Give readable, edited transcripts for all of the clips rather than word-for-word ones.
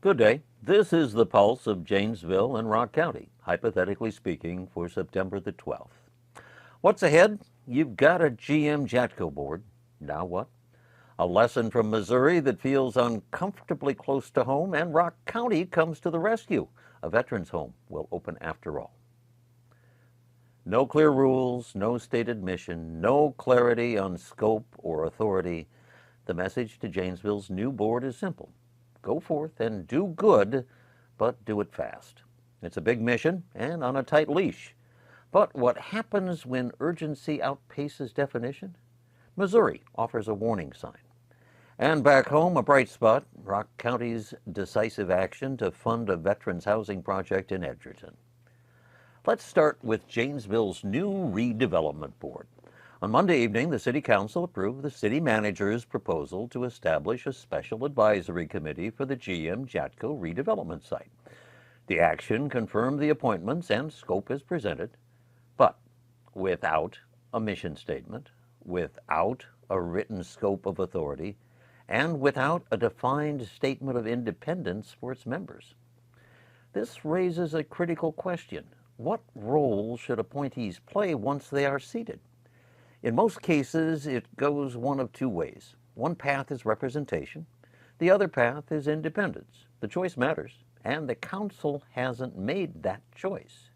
Good day. This is the pulse of Janesville and Rock County, hypothetically speaking, for September the 12th. What's ahead? You've got a GM JATCO board. Now what? A lesson from Missouri that feels uncomfortably close to home, and Rock County comes to the rescue. A veterans home will open after all. No clear rules, no stated mission, no clarity on scope or authority. The message to Janesville's new board is simple. Go forth and do good, but do it fast. It's a big mission and on a tight leash. But what happens when urgency outpaces definition? Missouri offers a warning sign. And back home, a bright spot, Rock County's decisive action to fund a veterans housing project in Edgerton. Let's start with Janesville's new redevelopment board. On Monday evening, the City Council approved the city manager's proposal to establish a special advisory committee for the GM JATCO redevelopment site. The action confirmed the appointments and scope as presented, but without a mission statement, without a written scope of authority, and without a defined statement of independence for its members. This raises a critical question. What role should appointees play once they are seated? In most cases, it goes one of two ways. One path is representation. The other path is independence. The choice matters, and the council hasn't made that choice.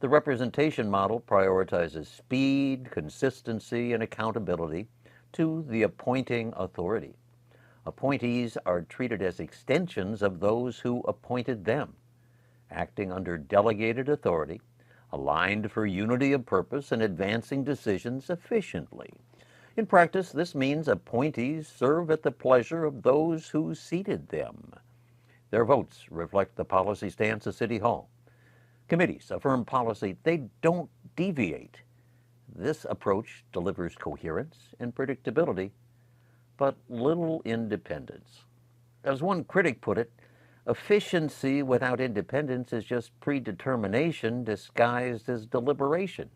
The representation model prioritizes speed, consistency, and accountability to the appointing authority. Appointees are treated as extensions of those who appointed them, acting under delegated authority, aligned for unity of purpose and advancing decisions efficiently. In practice, this means appointees serve at the pleasure of those who seated them. Their votes reflect the policy stance of City Hall. Committees affirm policy. They don't deviate. This approach delivers coherence and predictability, but little independence. As one critic put it, efficiency without independence is just predetermination disguised as deliberation.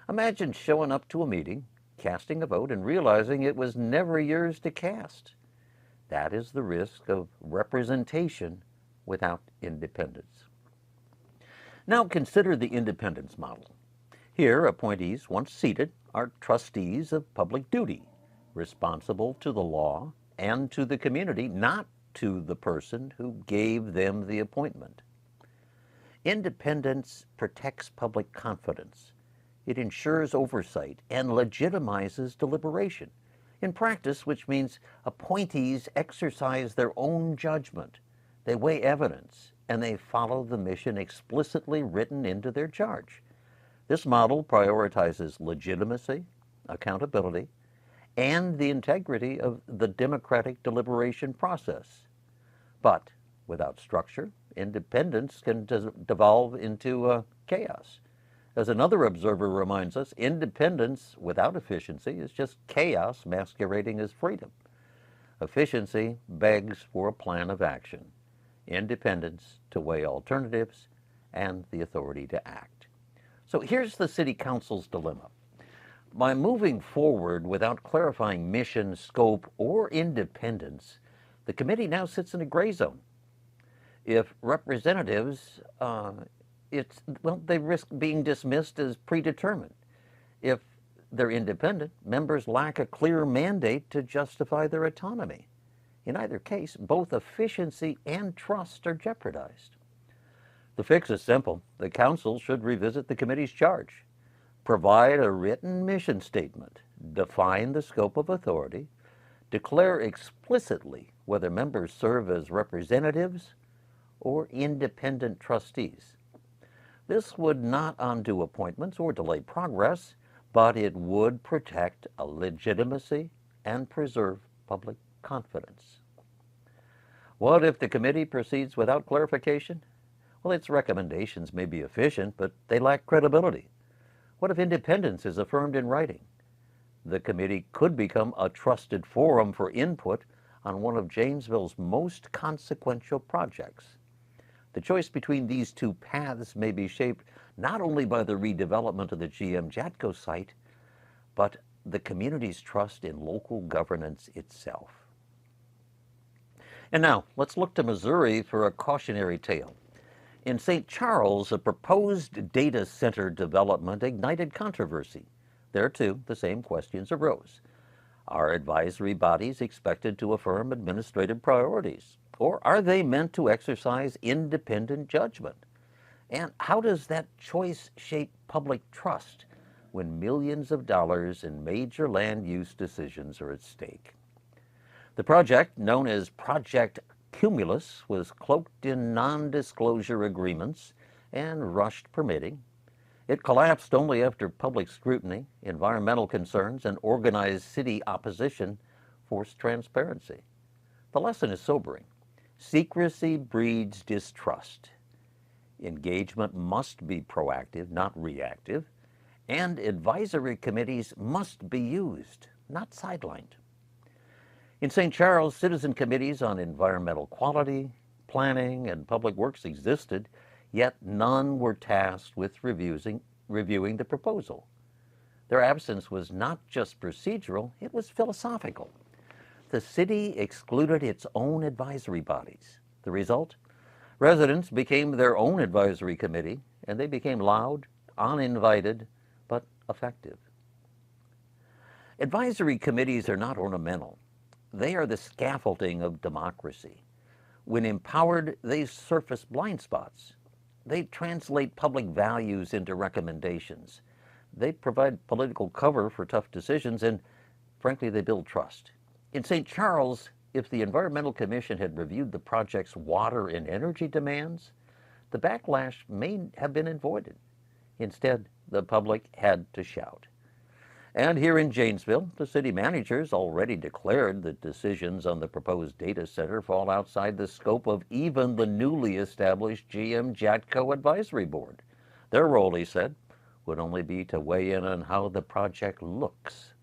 Imagine showing up to a meeting, casting a vote, and realizing it was never yours to cast. That is the risk of representation without independence. Now consider the independence model. Here, appointees, once seated, are trustees of public duty, responsible to the law and to the community, not to the person who gave them the appointment. Independence protects public confidence. It ensures oversight and legitimizes deliberation. In practice, which means appointees exercise their own judgment. They weigh evidence, and they follow the mission explicitly written into their charge. This model prioritizes legitimacy, accountability, and the integrity of the democratic deliberation process. But without structure, independence can devolve into chaos. As another observer reminds us, independence without efficiency is just chaos masquerading as freedom. Efficiency begs for a plan of action, independence to weigh alternatives, and the authority to act. So here's the City Council's dilemma. By moving forward without clarifying mission, scope, or independence, the committee now sits in a gray zone. If representatives, they risk being dismissed as predetermined. If they're independent, members lack a clear mandate to justify their autonomy. In either case, both efficiency and trust are jeopardized. The fix is simple. The council should revisit the committee's charge, provide a written mission statement, define the scope of authority, declare explicitly whether members serve as representatives or independent trustees. This would not undo appointments or delay progress, but it would protect a legitimacy and preserve public confidence. What if the committee proceeds without clarification? Well, its recommendations may be efficient, but they lack credibility. What if independence is affirmed in writing? The committee could become a trusted forum for input on one of Janesville's most consequential projects. The choice between these two paths may be shaped not only by the redevelopment of the GM JATCO site, but the community's trust in local governance itself. And now, let's look to Missouri for a cautionary tale. In St. Charles, a proposed data center development ignited controversy. There, too, the same questions arose. Are advisory bodies expected to affirm administrative priorities? Or are they meant to exercise independent judgment? And how does that choice shape public trust when millions of dollars in major land use decisions are at stake? The project, known as Project Cumulus, was cloaked in non-disclosure agreements and rushed permitting. It collapsed only after public scrutiny, environmental concerns, and organized city opposition forced transparency. The lesson is sobering. Secrecy breeds distrust. Engagement must be proactive, not reactive, and advisory committees must be used, not sidelined. In St. Charles, citizen committees on environmental quality, planning, and public works existed, yet none were tasked with reviewing the proposal. Their absence was not just procedural, it was philosophical. The city excluded its own advisory bodies. The result? Residents became their own advisory committee, and they became loud, uninvited, but effective. Advisory committees are not ornamental. They are the scaffolding of democracy. When empowered, they surface blind spots. They translate public values into recommendations. They provide political cover for tough decisions, and frankly, they build trust. In St. Charles, if the Environmental Commission had reviewed the project's water and energy demands, the backlash may have been avoided. Instead, the public had to shout. And here in Janesville, the city managers already declared that decisions on the proposed data center fall outside the scope of even the newly established GM-JATCO Advisory Board. Their role, he said, would only be to weigh in on how the project looks.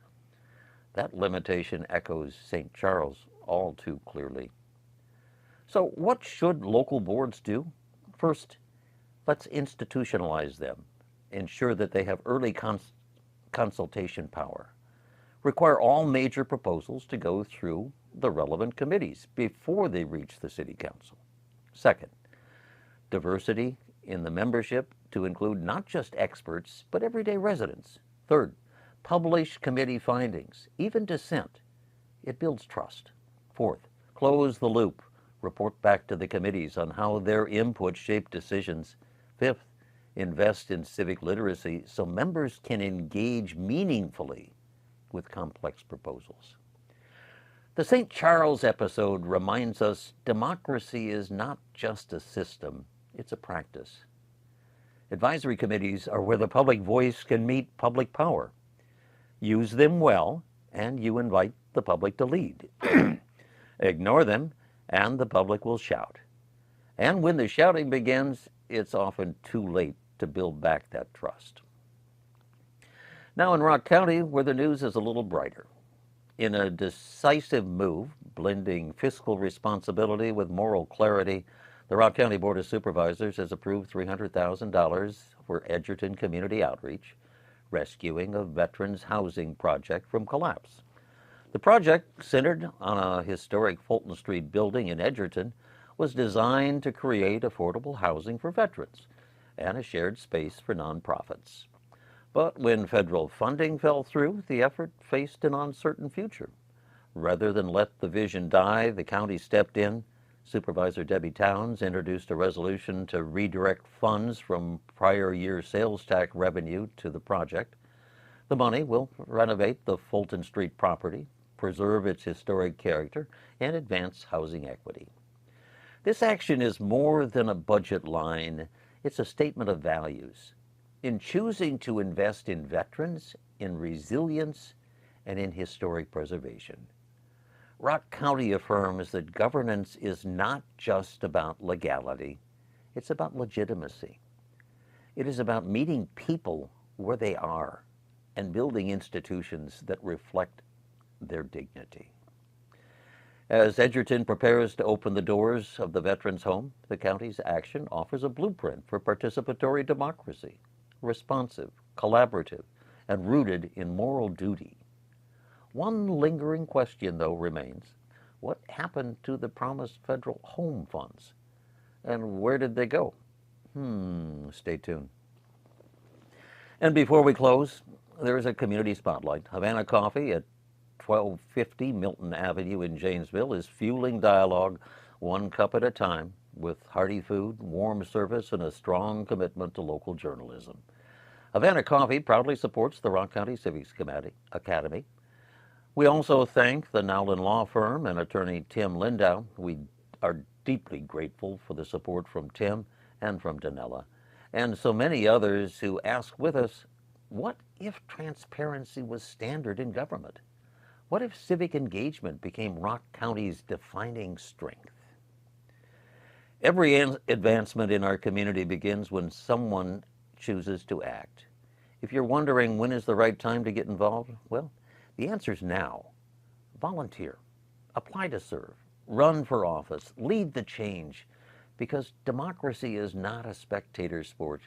That limitation echoes St. Charles all too clearly. So what should local boards do? First, let's institutionalize them, ensure that they have early consultation power. Require all major proposals to go through the relevant committees before they reach the City Council. Second, diversity in the membership to include not just experts, but everyday residents. Third, publish committee findings, even dissent. It builds trust. Fourth, close the loop. Report back to the committees on how their input shaped decisions. Fifth, invest in civic literacy so members can engage meaningfully with complex proposals. The St. Charles episode reminds us democracy is not just a system, it's a practice. Advisory committees are where the public voice can meet public power. Use them well, and you invite the public to lead. Ignore them, and the public will shout. And when the shouting begins, it's often too late to build back that trust. Now in Rock County, where the news is a little brighter. In a decisive move, blending fiscal responsibility with moral clarity, the Rock County Board of Supervisors has approved $300,000 for Edgerton Community Outreach, rescuing a veterans housing project from collapse. The project, centered on a historic Fulton Street building in Edgerton, was designed to create affordable housing for veterans and a shared space for nonprofits. But when federal funding fell through, the effort faced an uncertain future. Rather than let the vision die, the county stepped in. Supervisor Debbie Towns introduced a resolution to redirect funds from prior year sales tax revenue to the project. The money will renovate the Fulton Street property, preserve its historic character, and advance housing equity. This action is more than a budget line. It's a statement of values. In choosing to invest in veterans, in resilience, and in historic preservation. Rock County affirms that governance is not just about legality, it's about legitimacy. It is about meeting people where they are and building institutions that reflect their dignity. As Edgerton prepares to open the doors of the Veterans Home, the county's action offers a blueprint for participatory democracy, responsive, collaborative, and rooted in moral duty. One lingering question, though, remains. What happened to the promised federal home funds? And where did they go? Stay tuned. And before we close, there is a community spotlight. Havana Coffee at 1250 Milton Avenue in Janesville is fueling dialogue one cup at a time with hearty food, warm service, and a strong commitment to local journalism. Havana Coffee proudly supports the Rock County Civics Academy. We also thank the Nowlin Law Firm and attorney Tim Lindau. We are deeply grateful for the support from Tim and from Danella, and so many others who ask with us, what if transparency was standard in government? What if civic engagement became Rock County's defining strength? Every advancement in our community begins when someone chooses to act. If you're wondering when is the right time to get involved, well, the answer is now. Volunteer, apply to serve, run for office, lead the change, because democracy is not a spectator sport,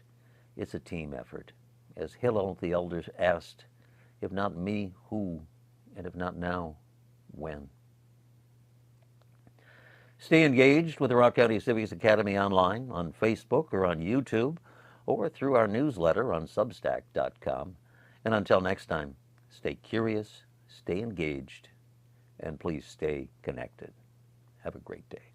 it's a team effort. As Hillel the Elder asked, if not me, who? And if not now, when? Stay engaged with the Rock County Civics Academy online, on Facebook or on YouTube, or through our newsletter on Substack.com. And until next time, stay curious, stay engaged, and please stay connected. Have a great day.